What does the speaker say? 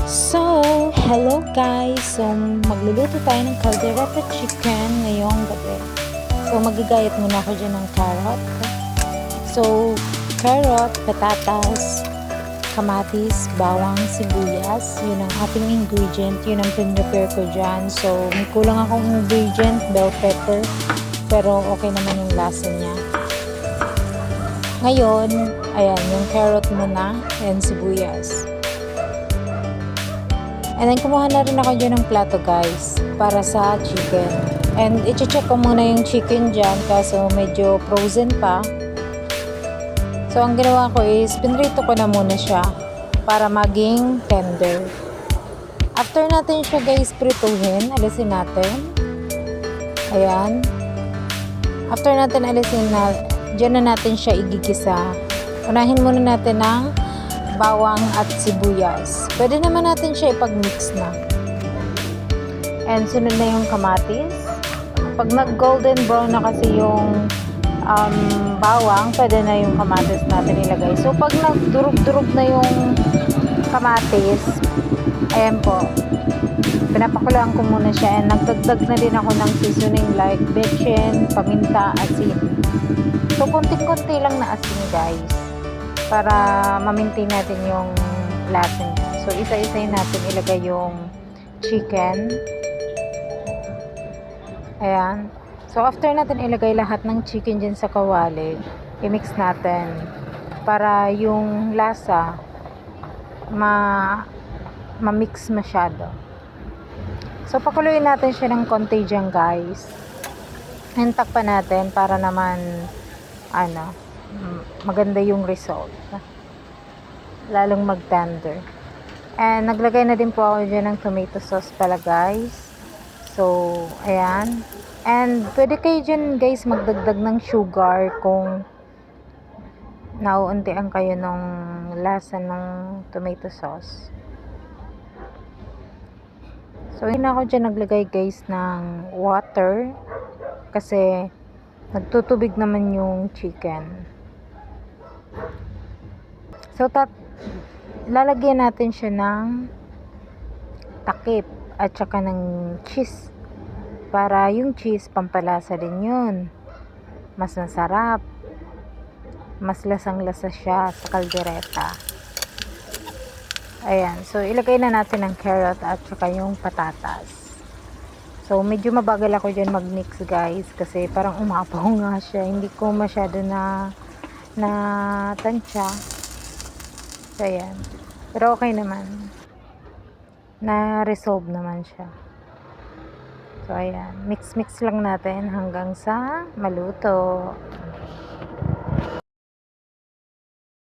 So, hello guys! So, magluluto tayo ng caldereta chicken ngayong gabi. So, magagayat muna ako dyan ng carrot. So, carrot, patatas, kamatis, bawang, sibuyas. Yun ang ating ingredient. Yun ang prepare ko dyan. So, may kulang akong ingredient, bell pepper. Pero okay naman yung lasa niya. Ngayon, ayan, yung carrot muna and sibuyas. And then, kumuha na rin ako dyan ng plato guys, para sa chicken. And, i-check ko muna yung chicken dyan, kaso medyo frozen pa. So, ang ginawa ko is, pinrito ko na muna siya, para maging tender. After natin siya guys prituhin, alisin natin. Ayan. After natin alisin na, dyan na natin siya igigisa. Unahin muna natin ng bawang at sibuyas. Pwede naman natin siya ipag-mix na. And sunod na yung kamatis. Pag nag-golden brown na kasi yung bawang, pwede na yung kamatis natin ilagay. So, pag nagdurog-durog na yung kamatis, ayan po, pinapakulaan ko muna siya and nagdagdag na din ako ng seasoning like bechin, paminta, asin. So, konting-konti lang na asin guys, para ma-maintain natin yung lasa niya. So, isa-isayin natin ilagay yung chicken. Ayan. So, after natin ilagay lahat ng chicken dyan sa kawali, i-mix natin para yung lasa ma-mix masyado. So, pakuluin natin siya ng konti dyan guys. And takpan natin para naman maganda yung result, lalong mag-tender. And naglagay na din po ako dyan ng tomato sauce pala guys. So, ayan. And pwede kayo dyan guys magdagdag ng sugar kung nauuntian kayo ng lasa ng tomato sauce. So, yun ako dyan naglagay guys ng water kasi nagtutubig naman yung chicken. So, lalagyan natin siya ng takip at saka ng cheese. Para yung cheese, pampalasa din yun. Mas masarap. Mas lasang-lasa siya sa kaldereta. Ayan. So, ilagay na natin ang carrot at saka yung patatas. So, medyo mabagal ako dyan mag-mix guys. Kasi parang umapaw nga siya. Hindi ko masyado na tansya. So, ayan. Pero okay naman. Na-resolve naman siya. So, ayan. Mix-mix lang natin hanggang sa maluto.